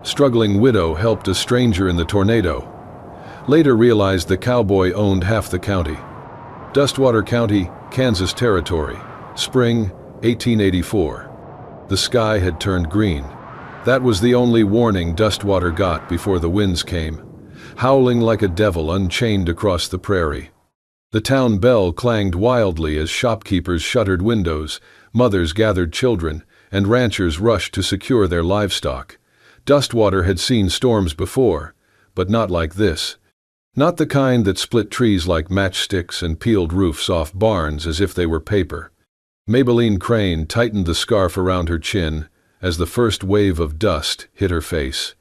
Struggling widow helped a stranger in the tornado. Later realized the cowboy owned half the county. Dustwater County, Kansas Territory. Spring, 1884. The sky had turned green. That was the only warning Dustwater got before the winds came, howling like a devil unchained across the prairie. The town bell clanged wildly as shopkeepers shuttered windows, mothers gathered children, and ranchers rushed to secure their livestock. Dustwater had seen storms before, but not like this. Not the kind that split trees like matchsticks and peeled roofs off barns as if they were paper. Maybelline Crane tightened the scarf around her chin as the first wave of dust hit her face.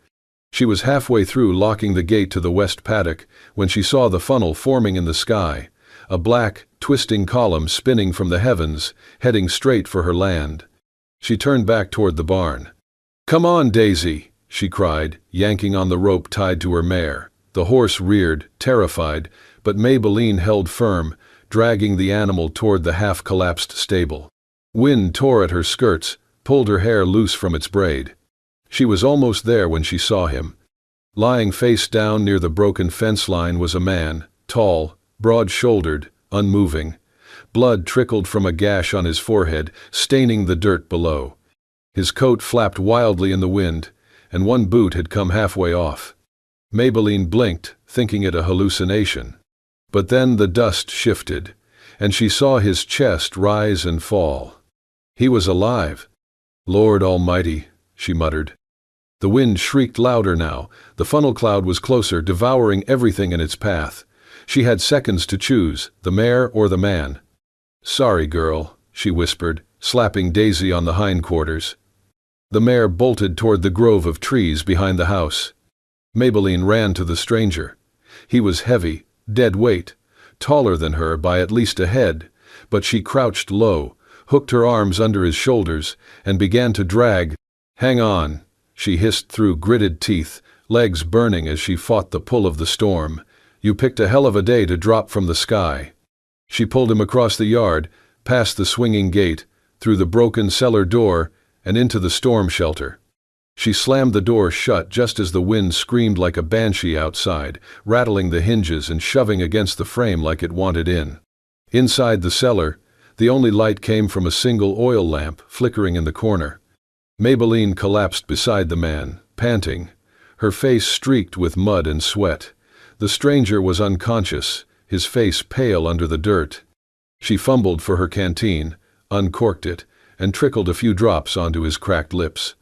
She was halfway through locking the gate to the west paddock when she saw the funnel forming in the sky, a black, twisting column spinning from the heavens, heading straight for her land. She turned back toward the barn. "Come on, Daisy," she cried, yanking on the rope tied to her mare. The horse reared, terrified, but Maybelline held firm, dragging the animal toward the half-collapsed stable. Wind tore at her skirts, pulled her hair loose from its braid. She was almost there when she saw him. Lying face down near the broken fence line was a man, tall, broad-shouldered, unmoving. Blood trickled from a gash on his forehead, staining the dirt below. His coat flapped wildly in the wind, and one boot had come halfway off. Maybelline blinked, thinking it a hallucination. But then the dust shifted, and she saw his chest rise and fall. He was alive. "Lord Almighty," she muttered. The wind shrieked louder now. The funnel cloud was closer, devouring everything in its path. She had seconds to choose, the mare or the man. "Sorry, girl," she whispered, slapping Daisy on the hindquarters. The mare bolted toward the grove of trees behind the house. Maybelline ran to the stranger. He was heavy, dead weight, taller than her by at least a head, but she crouched low, hooked her arms under his shoulders, and began to drag. "Hang on," she hissed through gritted teeth, legs burning as she fought the pull of the storm. "You picked a hell of a day to drop from the sky." She pulled him across the yard, past the swinging gate, through the broken cellar door, and into the storm shelter. She slammed the door shut just as the wind screamed like a banshee outside, rattling the hinges and shoving against the frame like it wanted in. Inside the cellar, the only light came from a single oil lamp flickering in the corner. Maybelline collapsed beside the man, panting, her face streaked with mud and sweat. The stranger was unconscious, his face pale under the dirt. She fumbled for her canteen, uncorked it, and trickled a few drops onto his cracked lips.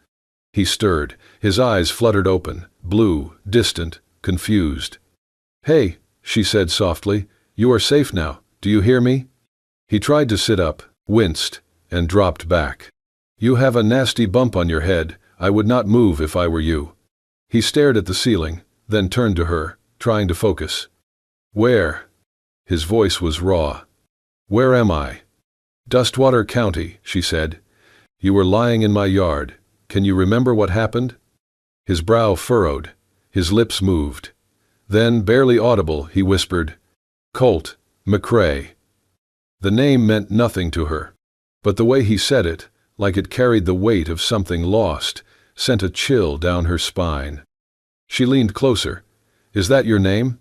He stirred, his eyes fluttered open, blue, distant, confused. "Hey," she said softly, "you are safe now, do you hear me?" He tried to sit up, winced, and dropped back. "You have a nasty bump on your head, I would not move if I were you." He stared at the ceiling, then turned to her, trying to focus. "Where?" His voice was raw. "Where am I?" "Dustwater County," she said. "You were lying in my yard. Can you remember what happened?" His brow furrowed, his lips moved. Then, barely audible, he whispered, "Colt McCrae." The name meant nothing to her, but the way he said it, like it carried the weight of something lost, sent a chill down her spine. She leaned closer. "Is that your name?"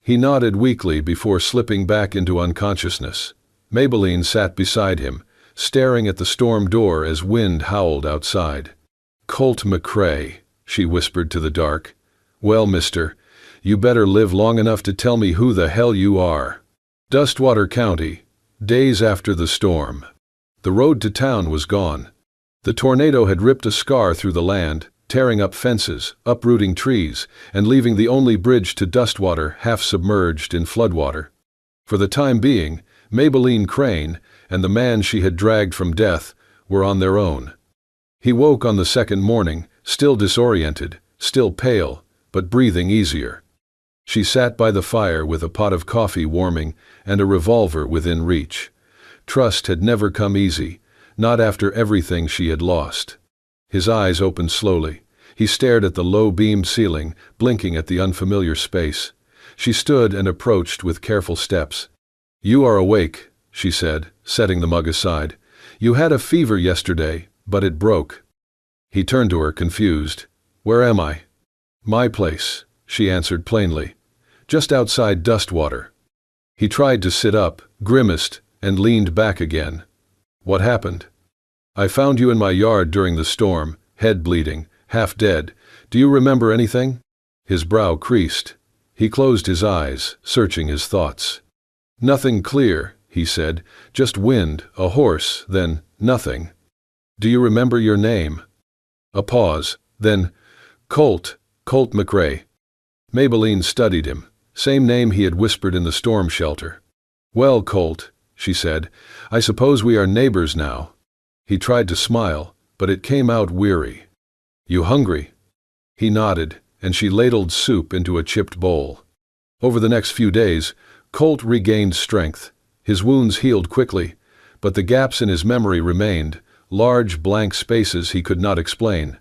He nodded weakly before slipping back into unconsciousness. Maybelline sat beside him, staring at the storm door as wind howled outside. "Colt McCrae," she whispered to the dark. "Well, mister, you better live long enough to tell me who the hell you are." Dustwater County, days after the storm. The road to town was gone. The tornado had ripped a scar through the land, tearing up fences, uprooting trees, and leaving the only bridge to Dustwater half submerged in floodwater. For the time being, Maybelline Crane and the man she had dragged from death were on their own. He woke on the second morning, still disoriented, still pale, but breathing easier. She sat by the fire with a pot of coffee warming and a revolver within reach. Trust had never come easy, not after everything she had lost. His eyes opened slowly. He stared at the low-beamed ceiling, blinking at the unfamiliar space. She stood and approached with careful steps. "You are awake," she said, setting the mug aside. "You had a fever yesterday, but it broke." He turned to her, confused. Where am I? My place, she answered plainly. Just outside Dustwater. He tried to sit up, grimaced, and leaned back again. What happened? I found you in my yard during the storm, head bleeding, half dead. Do you remember anything? His brow creased. He closed his eyes, searching his thoughts. Nothing clear, he said. Just wind, a horse, then nothing. Do you remember your name? A pause, then, Colt McRae. Maybelline studied him. Same name he had whispered in the storm shelter. Well, Colt, she said, I suppose we are neighbors now. He tried to smile, but it came out weary. You hungry? He nodded, and she ladled soup into a chipped bowl. Over the next few days, Colt regained strength. His wounds healed quickly, but the gaps in his memory remained, large blank spaces he could not explain.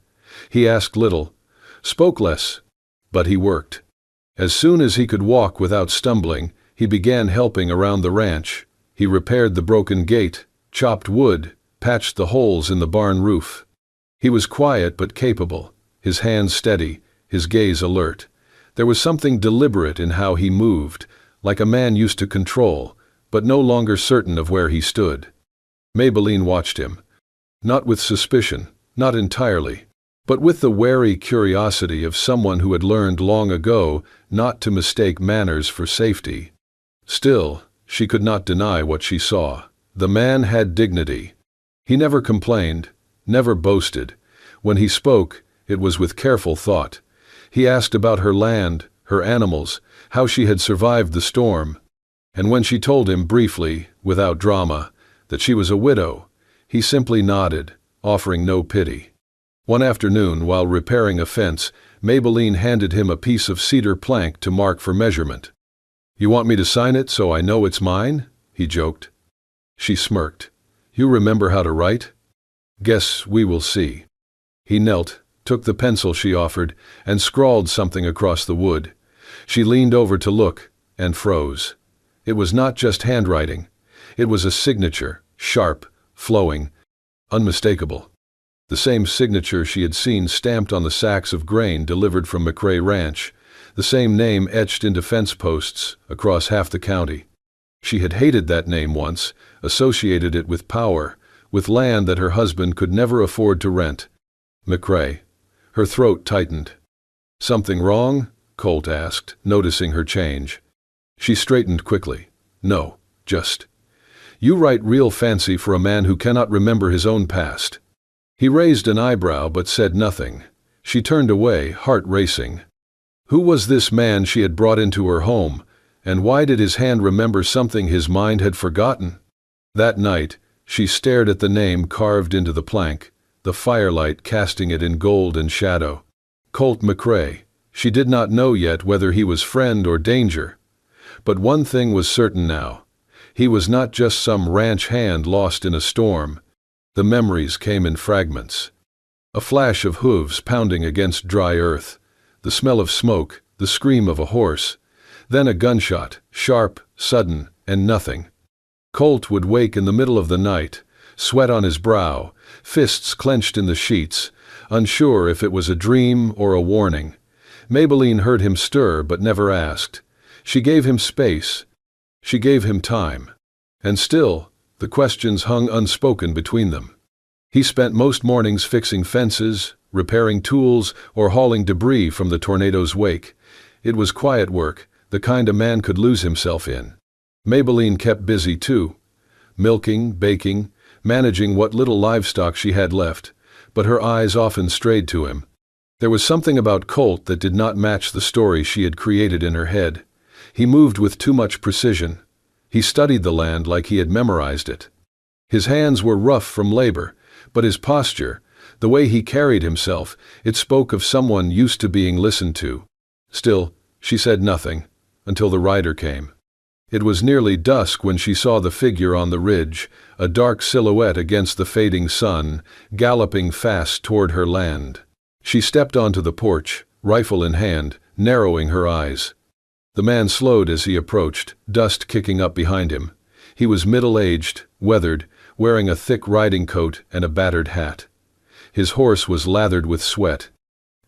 He asked little, spoke less, but he worked. As soon as he could walk without stumbling, he began helping around the ranch. He repaired the broken gate, chopped wood, patched the holes in the barn roof. He was quiet but capable, his hands steady, his gaze alert. There was something deliberate in how he moved, like a man used to control, but no longer certain of where he stood. Maybelline watched him. Not with suspicion, not entirely, but with the wary curiosity of someone who had learned long ago not to mistake manners for safety. Still, she could not deny what she saw. The man had dignity. He never complained, never boasted. When he spoke, it was with careful thought. He asked about her land, her animals, how she had survived the storm. And when she told him briefly, without drama, that she was a widow, he simply nodded, offering no pity. One afternoon, while repairing a fence, Maybelline handed him a piece of cedar plank to mark for measurement. You want me to sign it so I know it's mine? He joked. She smirked. You remember how to write? Guess we will see. He knelt, took the pencil she offered, and scrawled something across the wood. She leaned over to look, and froze. It was not just handwriting. It was a signature, sharp, flowing, unmistakable. The same signature she had seen stamped on the sacks of grain delivered from McRae Ranch, the same name etched into fence posts across half the county. She had hated that name once, associated it with power, with land that her husband could never afford to rent. McRae. Her throat tightened. Something wrong? Colt asked, noticing her change. She straightened quickly. No, just. You write real fancy for a man who cannot remember his own past. He raised an eyebrow but said nothing. She turned away, heart racing. Who was this man she had brought into her home, and why did his hand remember something his mind had forgotten? That night, she stared at the name carved into the plank, the firelight casting it in gold and shadow. Colt McRae. She did not know yet whether he was friend or danger. But one thing was certain now. He was not just some ranch hand lost in a storm. The memories came in fragments. A flash of hooves pounding against dry earth, the smell of smoke, the scream of a horse, then a gunshot, sharp, sudden, and nothing. Colt would wake in the middle of the night, sweat on his brow, fists clenched in the sheets, unsure if it was a dream or a warning. Maybelline heard him stir but never asked. She gave him space. She gave him time. And still, the questions hung unspoken between them. He spent most mornings fixing fences, repairing tools, or hauling debris from the tornado's wake. It was quiet work, the kind a man could lose himself in. Maybelline kept busy too, milking, baking, managing what little livestock she had left, but her eyes often strayed to him. There was something about Colt that did not match the story she had created in her head. He moved with too much precision. He studied the land like he had memorized it. His hands were rough from labor, but his posture, the way he carried himself, it spoke of someone used to being listened to. Still, she said nothing, until the rider came. It was nearly dusk when she saw the figure on the ridge, a dark silhouette against the fading sun, galloping fast toward her land. She stepped onto the porch, rifle in hand, narrowing her eyes. The man slowed as he approached, dust kicking up behind him. He was middle-aged, weathered, wearing a thick riding coat and a battered hat. His horse was lathered with sweat.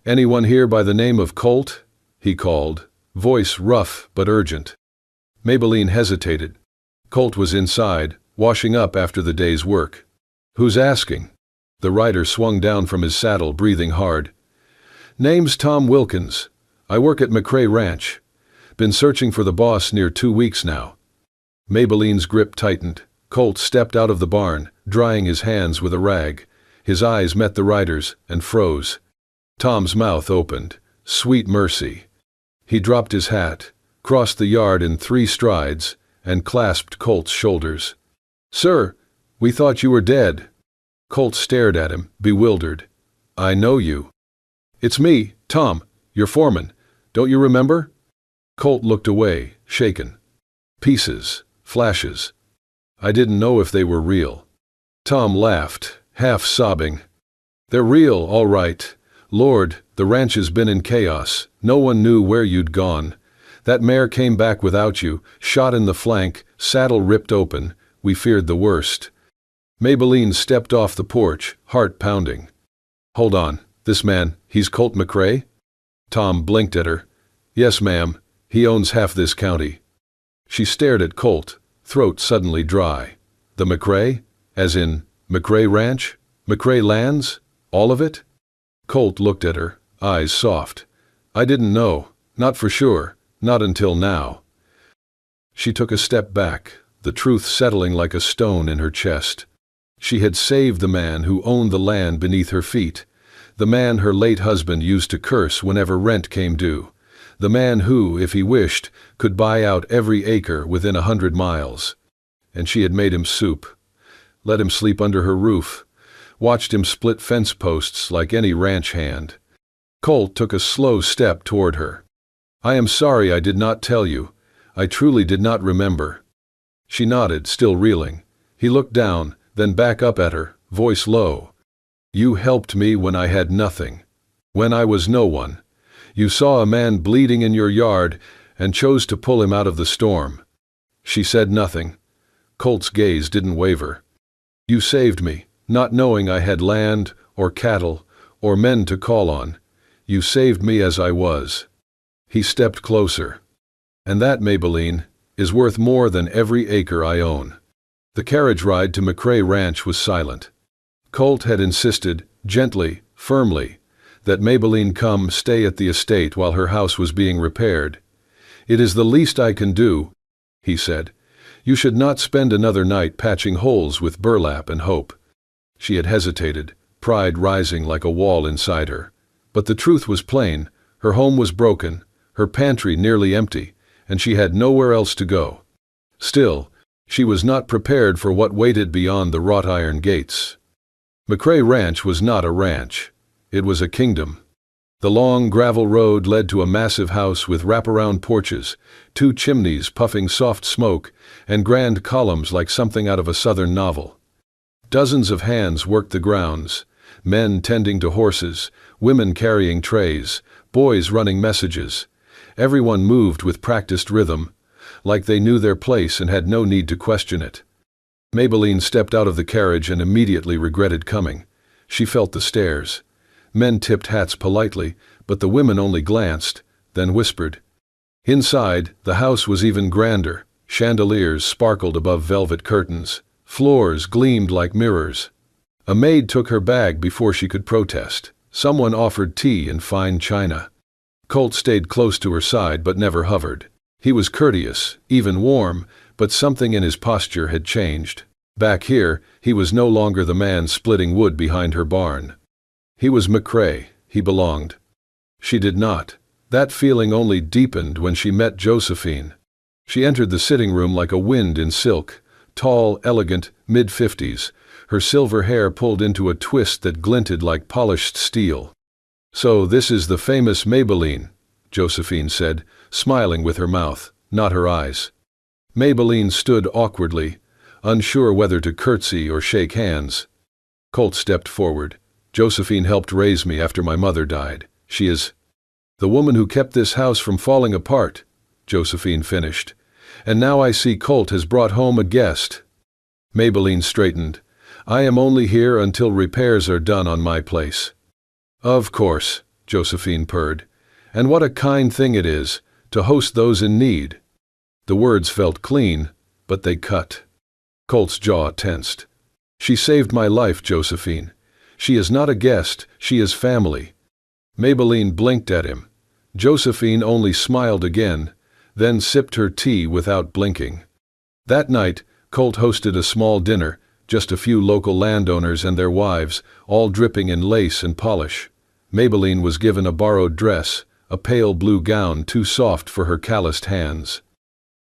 "Anyone here by the name of Colt?" he called, voice rough but urgent. Maybelline hesitated. Colt was inside, washing up after the day's work. "Who's asking?" The rider swung down from his saddle, breathing hard. "Name's Tom Wilkins. I work at McCrae Ranch. Been searching for the boss near 2 weeks now." Maybelline's grip tightened. Colt stepped out of the barn, drying his hands with a rag. His eyes met the rider's and froze. Tom's mouth opened. Sweet mercy. He dropped his hat, crossed the yard in 3 strides, and clasped Colt's shoulders. "Sir, we thought you were dead." Colt stared at him, bewildered. "I know you." "It's me, Tom, your foreman. Don't you remember?" Colt looked away, shaken. "Pieces, flashes. I didn't know if they were real." Tom laughed, half sobbing. "They're real, all right. Lord, the ranch has been in chaos. No one knew where you'd gone. That mare came back without you, shot in the flank, saddle ripped open. We feared the worst." Maybelline stepped off the porch, heart pounding. "Hold on, this man, he's Colt McCrae?" Tom blinked at her. "Yes, ma'am. He owns half this county." She stared at Colt, throat suddenly dry. "The McCrae? As in McCrae Ranch? McCrae lands? All of it?" Colt looked at her, eyes soft. "I didn't know. Not for sure. Not until now." She took a step back, the truth settling like a stone in her chest. She had saved the man who owned the land beneath her feet, the man her late husband used to curse whenever rent came due, the man who, if he wished, could buy out every acre within 100 miles. And she had made him soup, let him sleep under her roof, watched him split fence posts like any ranch hand. Colt took a slow step toward her. "I am sorry I did not tell you. I truly did not remember." She nodded, still reeling. He looked down, then back up at her, voice low. "You helped me when I had nothing. When I was no one. You saw a man bleeding in your yard and chose to pull him out of the storm." She said nothing. Colt's gaze didn't waver. "You saved me, not knowing I had land, or cattle, or men to call on. You saved me as I was." He stepped closer. "And that, Maybelline, is worth more than every acre I own." The carriage ride to McCrae Ranch was silent. Colt had insisted, gently, firmly, that Maybelline come stay at the estate while her house was being repaired. "It is the least I can do," he said. "You should not spend another night patching holes with burlap and hope." She had hesitated, pride rising like a wall inside her. But the truth was plain. Her home was broken, her pantry nearly empty, and she had nowhere else to go. Still, she was not prepared for what waited beyond the wrought iron gates. McCrae Ranch was not a ranch. It was a kingdom. The long gravel road led to a massive house with wraparound porches, 2 chimneys puffing soft smoke, and grand columns like something out of a southern novel. Dozens of hands worked the grounds, men tending to horses, women carrying trays, boys running messages. Everyone moved with practiced rhythm, like they knew their place and had no need to question it. Maybelline stepped out of the carriage and immediately regretted coming. She felt the stares. Men tipped hats politely, but the women only glanced, then whispered. Inside, the house was even grander. Chandeliers sparkled above velvet curtains. Floors gleamed like mirrors. A maid took her bag before she could protest. Someone offered tea in fine china. Colt stayed close to her side but never hovered. He was courteous, even warm, but something in his posture had changed. Back here, he was no longer the man splitting wood behind her barn. He was McCrae. He belonged. She did not. That feeling only deepened when she met Josephine. She entered the sitting room like a wind in silk, tall, elegant, mid-50s, her silver hair pulled into a twist that glinted like polished steel. "So this is the famous Maybelline," Josephine said, smiling with her mouth, not her eyes. Maybelline stood awkwardly, unsure whether to curtsy or shake hands. Colt stepped forward. "Josephine helped raise me after my mother died. She is the woman who kept this house from falling apart," Josephine finished. "And now I see Colt has brought home a guest." Maybelline straightened. "I am only here until repairs are done on my place." "Of course," Josephine purred. "And what a kind thing it is to host those in need." The words felt clean, but they cut. Colt's jaw tensed. "She saved my life, Josephine. She is not a guest, she is family." Maybelline blinked at him. Josephine only smiled again, then sipped her tea without blinking. That night, Colt hosted a small dinner, just a few local landowners and their wives, all dripping in lace and polish. Maybelline was given a borrowed dress, a pale blue gown too soft for her calloused hands.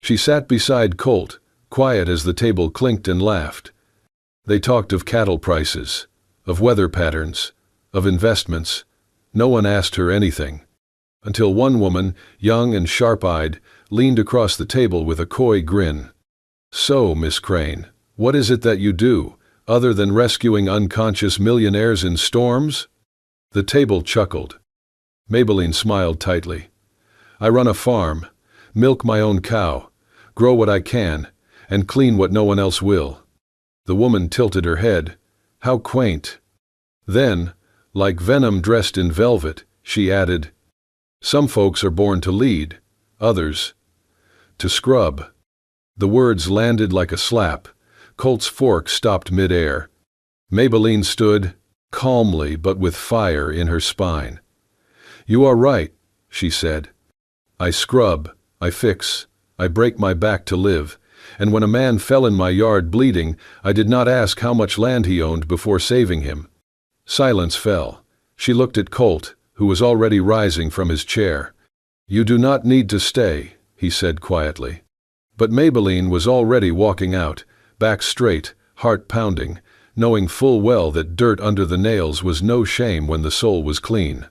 She sat beside Colt, quiet as the table clinked and laughed. They talked of cattle prices, of weather patterns, of investments. No one asked her anything. Until one woman, young and sharp-eyed, leaned across the table with a coy grin. "So, Miss Crane, what is it that you do, other than rescuing unconscious millionaires in storms?" The table chuckled. Maybelline smiled tightly. "I run a farm, milk my own cow, grow what I can, and clean what no one else will." The woman tilted her head. "How quaint." Then, like venom dressed in velvet, she added, "Some folks are born to lead, others to scrub." The words landed like a slap. Colt's fork stopped mid-air. Maybelline stood, calmly but with fire in her spine. "You are right," she said. "I scrub, I fix, I break my back to live, and when a man fell in my yard bleeding, I did not ask how much land he owned before saving him." Silence fell. She looked at Colt, who was already rising from his chair. "You do not need to stay," he said quietly. But Maybelline was already walking out, back straight, heart pounding, knowing full well that dirt under the nails was no shame when the soul was clean.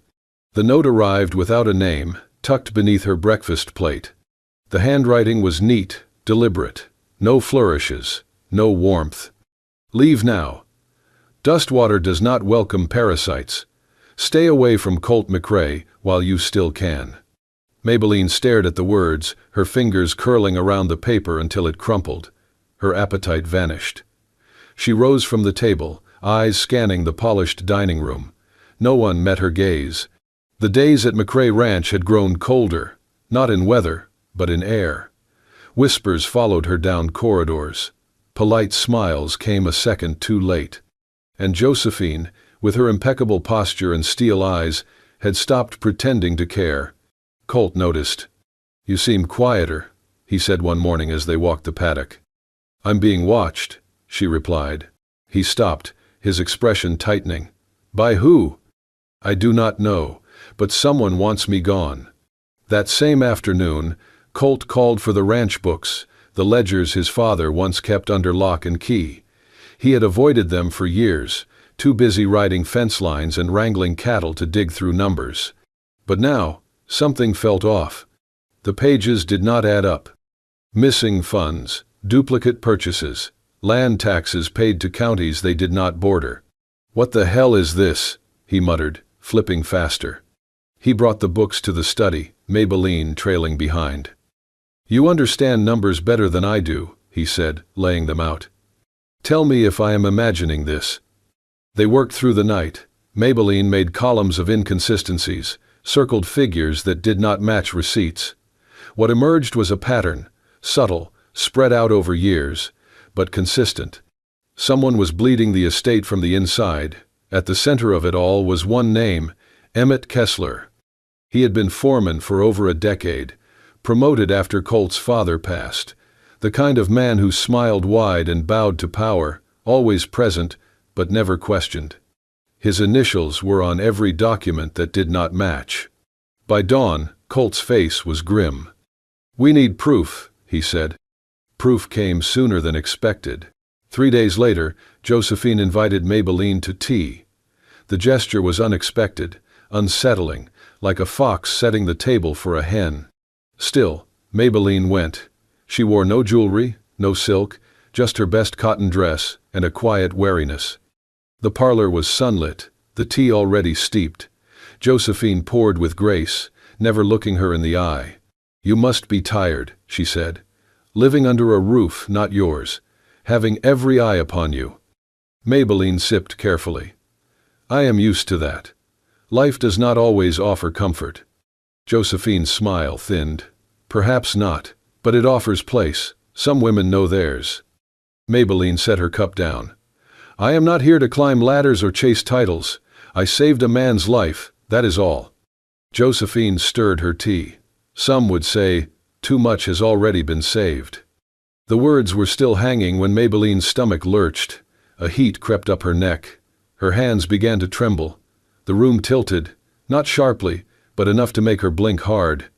The note arrived without a name, tucked beneath her breakfast plate. The handwriting was neat, deliberate. No flourishes, no warmth. "Leave now. Dustwater does not welcome parasites. Stay away from Colt McRae while you still can." Maybelline stared at the words, her fingers curling around the paper until it crumpled. Her appetite vanished. She rose from the table, eyes scanning the polished dining room. No one met her gaze. The days at McRae Ranch had grown colder, not in weather, but in air. Whispers followed her down corridors. Polite smiles came a second too late. And Josephine, with her impeccable posture and steel eyes, had stopped pretending to care. Colt noticed. "You seem quieter," he said one morning as they walked the paddock. "I'm being watched," she replied. He stopped, his expression tightening. "By who?" "I do not know, but someone wants me gone." That same afternoon, Colt called for the ranch books, the ledgers his father once kept under lock and key. He had avoided them for years, too busy riding fence lines and wrangling cattle to dig through numbers. But now, something felt off. The pages did not add up. Missing funds, duplicate purchases, land taxes paid to counties they did not border. "What the hell is this?" he muttered, flipping faster. He brought the books to the study, Maybelline trailing behind. "You understand numbers better than I do," he said, laying them out. "Tell me if I am imagining this." They worked through the night. Maybelline made columns of inconsistencies, circled figures that did not match receipts. What emerged was a pattern, subtle, spread out over years, but consistent. Someone was bleeding the estate from the inside. At the center of it all was one name, Emmett Kessler. He had been foreman for over a decade, promoted after Colt's father passed, the kind of man who smiled wide and bowed to power, always present, but never questioned. His initials were on every document that did not match. By dawn, Colt's face was grim. "We need proof," he said. Proof came sooner than expected. 3 days later, Josephine invited Maybelline to tea. The gesture was unexpected, unsettling, like a fox setting the table for a hen. Still, Maybelline went. She wore no jewelry, no silk, just her best cotton dress and a quiet wariness. The parlor was sunlit, the tea already steeped. Josephine poured with grace, never looking her in the eye. "You must be tired," she said. "Living under a roof not yours, having every eye upon you." Maybelline sipped carefully. "I am used to that. Life does not always offer comfort. Josephine's smile thinned. Perhaps not, but it offers place. Some women know theirs. Maybelline set her cup down. I am not here to climb ladders or chase titles. I saved a man's life, that is all. Josephine stirred her tea. Some would say, too much has already been saved. The words were still hanging when Maybelline's stomach lurched. A heat crept up her neck. Her hands began to tremble. The room tilted, not sharply, but enough to make her blink hard.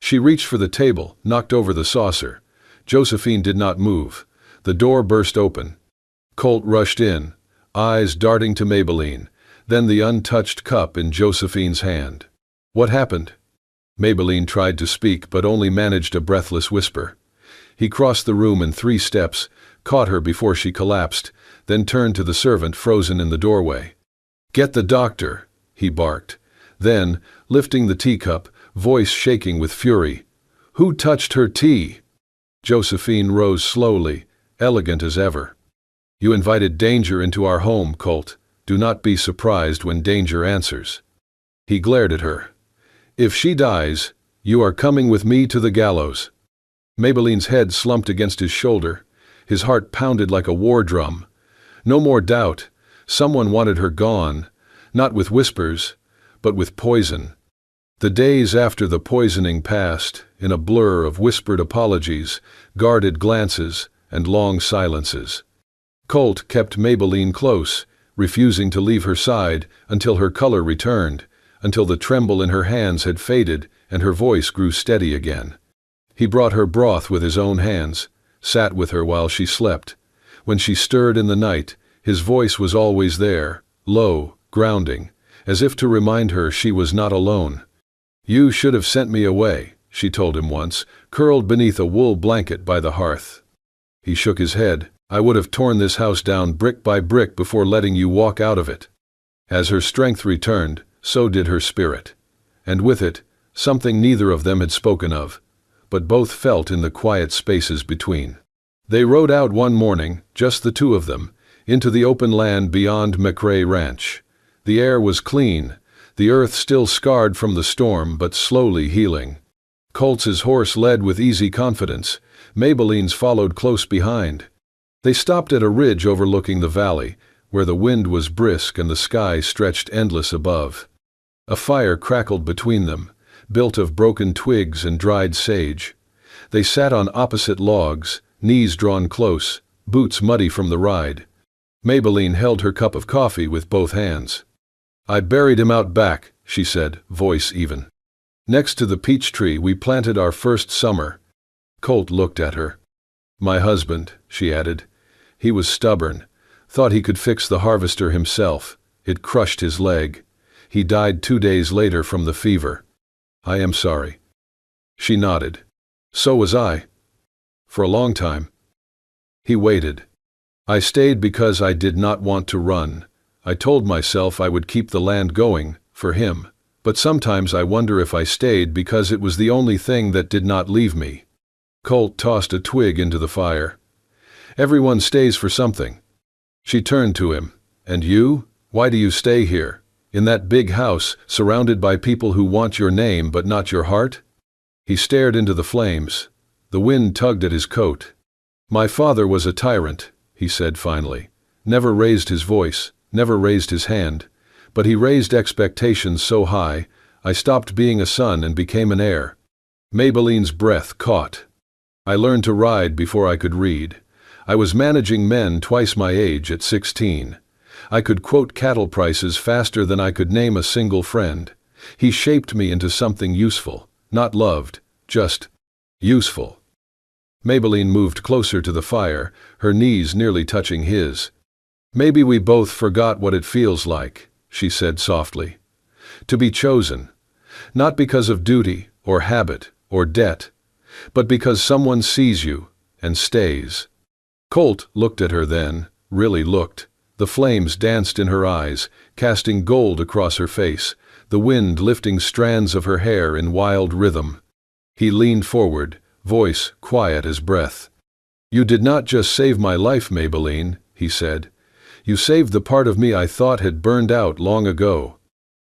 She reached for the table, knocked over the saucer. Josephine did not move. The door burst open. Colt rushed in, eyes darting to Maybelline, then the untouched cup in Josephine's hand. What happened? Maybelline tried to speak but only managed a breathless whisper. He crossed the room in 3 steps, caught her before she collapsed, then turned to the servant frozen in the doorway. Get the doctor, he barked. Then, lifting the teacup, voice shaking with fury. Who touched her tea? Josephine rose slowly, elegant as ever. You invited danger into our home, Colt. Do not be surprised when danger answers. He glared at her. If she dies, you are coming with me to the gallows. Maybelline's head slumped against his shoulder. His heart pounded like a war drum. No more doubt. Someone wanted her gone, not with whispers, but with poison. The days after the poisoning passed in a blur of whispered apologies, guarded glances, and long silences. Colt kept Maybelline close, refusing to leave her side until her color returned, until the tremble in her hands had faded and her voice grew steady again. He brought her broth with his own hands, sat with her while she slept. When she stirred in the night, his voice was always there, low, grounding, as if to remind her she was not alone. You should have sent me away, she told him once, curled beneath a wool blanket by the hearth. He shook his head. I would have torn this house down brick by brick before letting you walk out of it. As her strength returned, so did her spirit. And with it, something neither of them had spoken of, but both felt in the quiet spaces between. They rode out one morning, just the 2 of them, into the open land beyond McRae Ranch. The air was clean, the earth still scarred from the storm but slowly healing. Colt's horse led with easy confidence. Maybelline's followed close behind. They stopped at a ridge overlooking the valley, where the wind was brisk and the sky stretched endless above. A fire crackled between them, built of broken twigs and dried sage. They sat on opposite logs, knees drawn close, boots muddy from the ride. Maybelline held her cup of coffee with both hands. I buried him out back, she said, voice even. Next to the peach tree we planted our first summer. Colt looked at her. My husband, she added. He was stubborn, thought he could fix the harvester himself. It crushed his leg. He died 2 days later from the fever. I am sorry. She nodded. So was I. For a long time. He waited. I stayed because I did not want to run. I told myself I would keep the land going, for him. But sometimes I wonder if I stayed because it was the only thing that did not leave me. Colt tossed a twig into the fire. Everyone stays for something. She turned to him. And you? Why do you stay here? In that big house, surrounded by people who want your name but not your heart? He stared into the flames. The wind tugged at his coat. My father was a tyrant, he said finally. Never raised his voice, never raised his hand. But he raised expectations so high, I stopped being a son and became an heir. Maybelline's breath caught. I learned to ride before I could read. I was managing men twice my age at 16. I could quote cattle prices faster than I could name a single friend. He shaped me into something useful, not loved, just useful. Maybelline moved closer to the fire, her knees nearly touching his. Maybe we both forgot what it feels like, she said softly. To be chosen, not because of duty or habit or debt, but because someone sees you and stays. Colt looked at her then, really looked. The flames danced in her eyes, casting gold across her face, the wind lifting strands of her hair in wild rhythm. He leaned forward, voice quiet as breath. You did not just save my life, Maybelline, he said. You saved the part of me I thought had burned out long ago.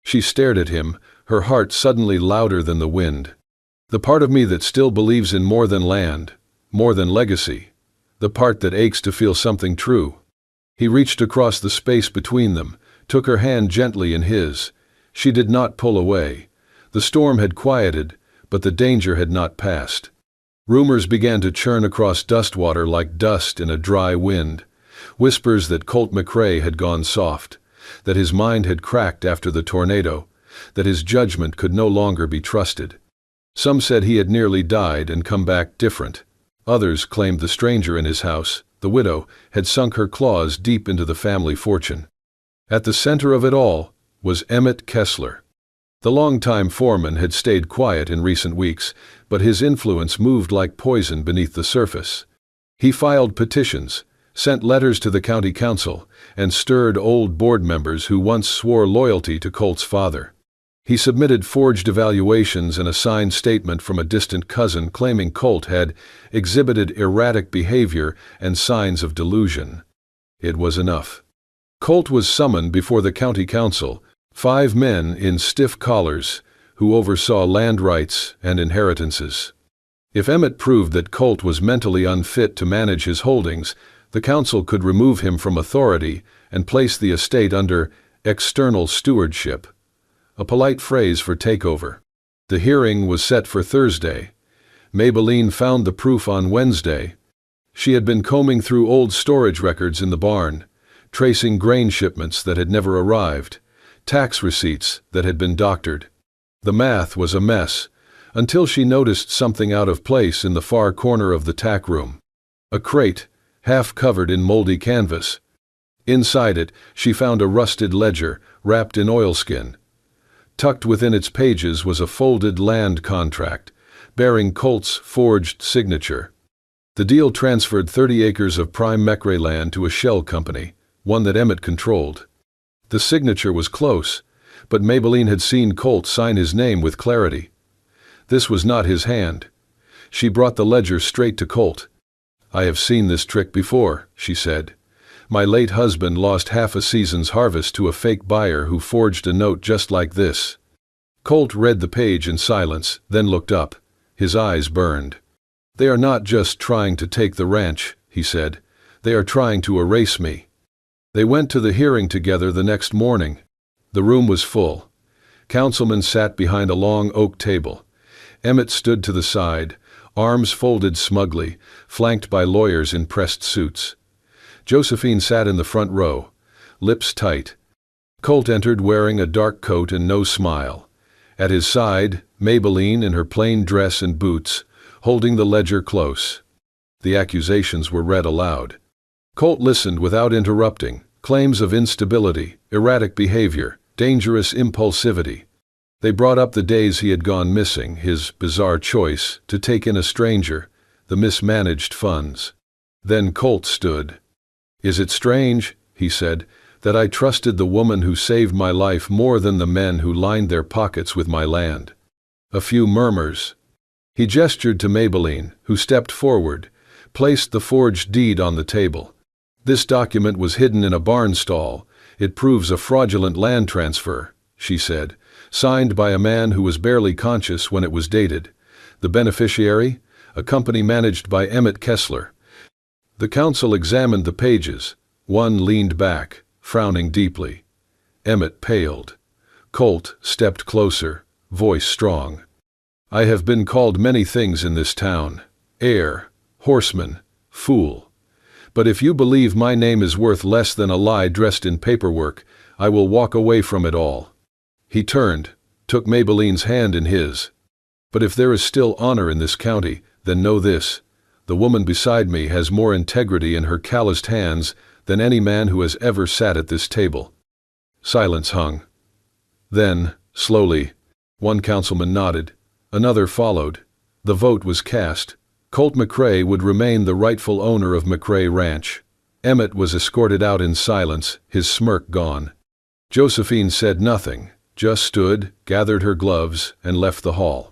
She stared at him, her heart suddenly louder than the wind. The part of me that still believes in more than land, more than legacy. The part that aches to feel something true. He reached across the space between them, took her hand gently in his. She did not pull away. The storm had quieted, but the danger had not passed. Rumors began to churn across Dustwater like dust in a dry wind. Whispers that Colt McCrae had gone soft, that his mind had cracked after the tornado, that his judgment could no longer be trusted. Some said he had nearly died and come back different. Others claimed the stranger in his house, the widow, had sunk her claws deep into the family fortune. At the center of it all was Emmett Kessler. The longtime foreman had stayed quiet in recent weeks, but his influence moved like poison beneath the surface. He filed petitions, sent letters to the county council, and stirred old board members who once swore loyalty to Colt's father. He submitted forged evaluations and a signed statement from a distant cousin claiming Colt had exhibited erratic behavior and signs of delusion. It was enough. Colt was summoned before the county council, 5 men in stiff collars who oversaw land rights and inheritances. If Emmett proved that Colt was mentally unfit to manage his holdings, the council could remove him from authority and place the estate under external stewardship, a polite phrase for takeover. The hearing was set for Thursday. Maybelline found the proof on Wednesday. She had been combing through old storage records in the barn, tracing grain shipments that had never arrived, tax receipts that had been doctored. The math was a mess, until she noticed something out of place in the far corner of the tack room. A crate, half covered in moldy canvas. Inside it, she found a rusted ledger, wrapped in oilskin. Tucked within its pages was a folded land contract, bearing Colt's forged signature. The deal transferred 30 acres of prime McRae land to a shell company, one that Emmett controlled. The signature was close, but Maybelline had seen Colt sign his name with clarity. This was not his hand. She brought the ledger straight to Colt. "I have seen this trick before," she said. "My late husband lost half a season's harvest to a fake buyer who forged a note just like this." Colt read the page in silence, then looked up. His eyes burned. "They are not just trying to take the ranch," he said. "They are trying to erase me." They went to the hearing together the next morning. The room was full. Councilmen sat behind a long oak table. Emmett stood to the side, arms folded smugly, flanked by lawyers in pressed suits. Josephine sat in the front row, lips tight. Colt entered wearing a dark coat and no smile. At his side, Maybelline in her plain dress and boots, holding the ledger close. The accusations were read aloud. Colt listened without interrupting. Claims of instability, erratic behavior, dangerous impulsivity. They brought up the days he had gone missing, his bizarre choice to take in a stranger, the mismanaged funds. Then Colt stood. "Is it strange," he said, "that I trusted the woman who saved my life more than the men who lined their pockets with my land?" A few murmurs. He gestured to Maybelline, who stepped forward, placed the forged deed on the table. "This document was hidden in a barn stall. It proves a fraudulent land transfer," she said, "signed by a man who was barely conscious when it was dated. The beneficiary? A company managed by Emmett Kessler." The council examined the pages. One leaned back, frowning deeply. Emmett paled. Colt stepped closer, voice strong. "I have been called many things in this town. Heir, horseman, fool. But if you believe my name is worth less than a lie dressed in paperwork, I will walk away from it all." He turned, took Maybelline's hand in his. "But if there is still honor in this county, then know this. The woman beside me has more integrity in her calloused hands than any man who has ever sat at this table." Silence hung. Then, slowly, one councilman nodded. Another followed. The vote was cast. Colt McCrae would remain the rightful owner of McCrae Ranch. Emmett was escorted out in silence, his smirk gone. Josephine said nothing, just stood, gathered her gloves, and left the hall.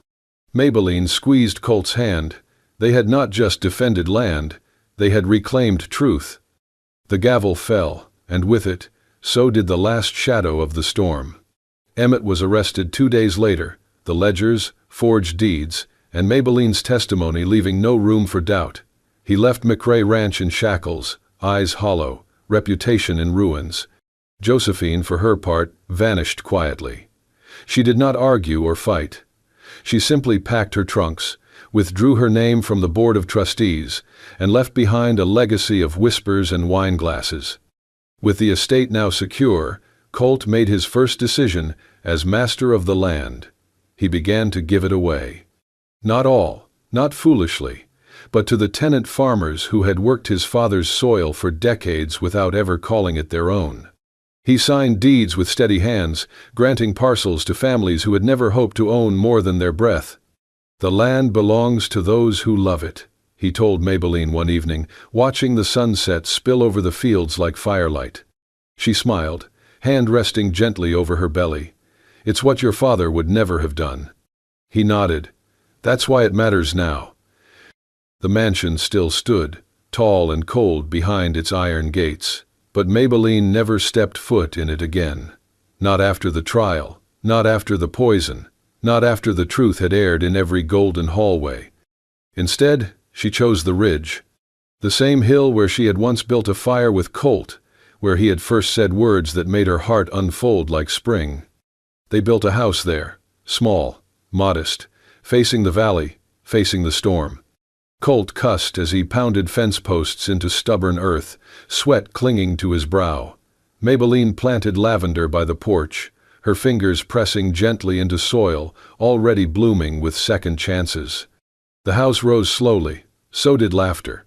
Maybelline squeezed Colt's hand. They had not just defended land, they had reclaimed truth. The gavel fell, and with it, so did the last shadow of the storm. Emmett was arrested 2 days later, the ledgers, forged deeds, and Maybelline's testimony leaving no room for doubt. He left McRae Ranch in shackles, eyes hollow, reputation in ruins. Josephine, for her part, vanished quietly. She did not argue or fight. She simply packed her trunks, withdrew her name from the Board of Trustees, and left behind a legacy of whispers and wine glasses. With the estate now secure, Colt made his first decision as master of the land. He began to give it away. Not all, not foolishly, but to the tenant farmers who had worked his father's soil for decades without ever calling it their own. He signed deeds with steady hands, granting parcels to families who had never hoped to own more than their breath. "The land belongs to those who love it," he told Maybelline one evening, watching the sunset spill over the fields like firelight. She smiled, hand resting gently over her belly. "It's what your father would never have done." He nodded. "That's why it matters now." The mansion still stood, tall and cold behind its iron gates, but Maybelline never stepped foot in it again. Not after the trial, not after the poison, not after the truth had aired in every golden hallway. Instead, she chose the ridge, the same hill where she had once built a fire with Colt, where he had first said words that made her heart unfold like spring. They built a house there, small, modest, facing the valley, facing the storm. Colt cussed as he pounded fence posts into stubborn earth, sweat clinging to his brow. Maybelline planted lavender by the porch, her fingers pressing gently into soil already blooming with second chances. The house rose slowly, so did laughter.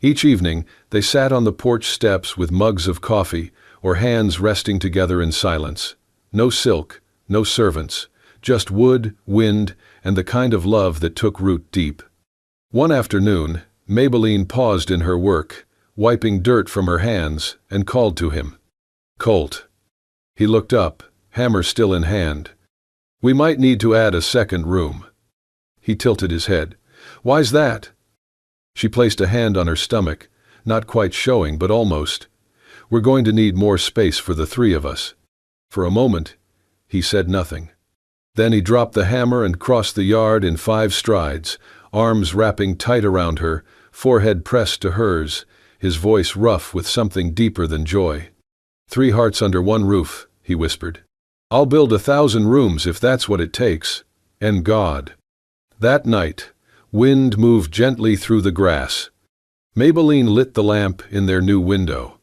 Each evening, they sat on the porch steps with mugs of coffee or hands resting together in silence. No silk, no servants, just wood, wind, and the kind of love that took root deep. One afternoon, Maybelline paused in her work, wiping dirt from her hands, and called to him. "Colt." He looked up, hammer still in hand. "We might need to add a second room." He tilted his head. "Why's that?" She placed a hand on her stomach, not quite showing but almost. "We're going to need more space for the three of us." For a moment, he said nothing. Then he dropped the hammer and crossed the yard in 5 strides, arms wrapping tight around her, forehead pressed to hers, his voice rough with something deeper than joy. "3 hearts under one roof," he whispered. "I'll build 1,000 rooms if that's what it takes. And God." That night, wind moved gently through the grass. Maybelline lit the lamp in their new window.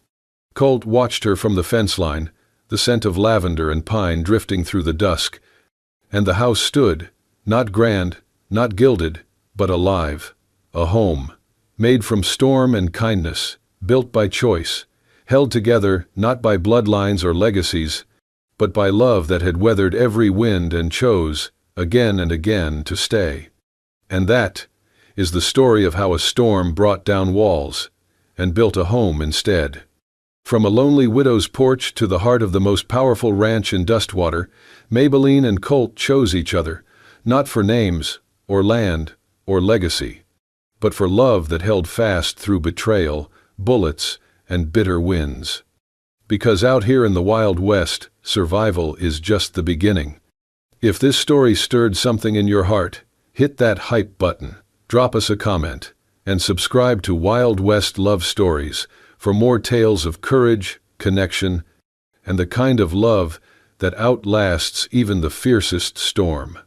Colt watched her from the fence line, the scent of lavender and pine drifting through the dusk. And the house stood, not grand, not gilded, but alive. A home, made from storm and kindness, built by choice, held together not by bloodlines or legacies, but by love that had weathered every wind and chose, again and again, to stay. And that is the story of how a storm brought down walls and built a home instead. From a lonely widow's porch to the heart of the most powerful ranch in Dustwater, Maybelline and Colt chose each other, not for names, or land, or legacy, but for love that held fast through betrayal, bullets, and bitter winds. Because out here in the Wild West, survival is just the beginning. If this story stirred something in your heart, hit that hype button, drop us a comment, and subscribe to Wild West Love Stories for more tales of courage, connection, and the kind of love that outlasts even the fiercest storm.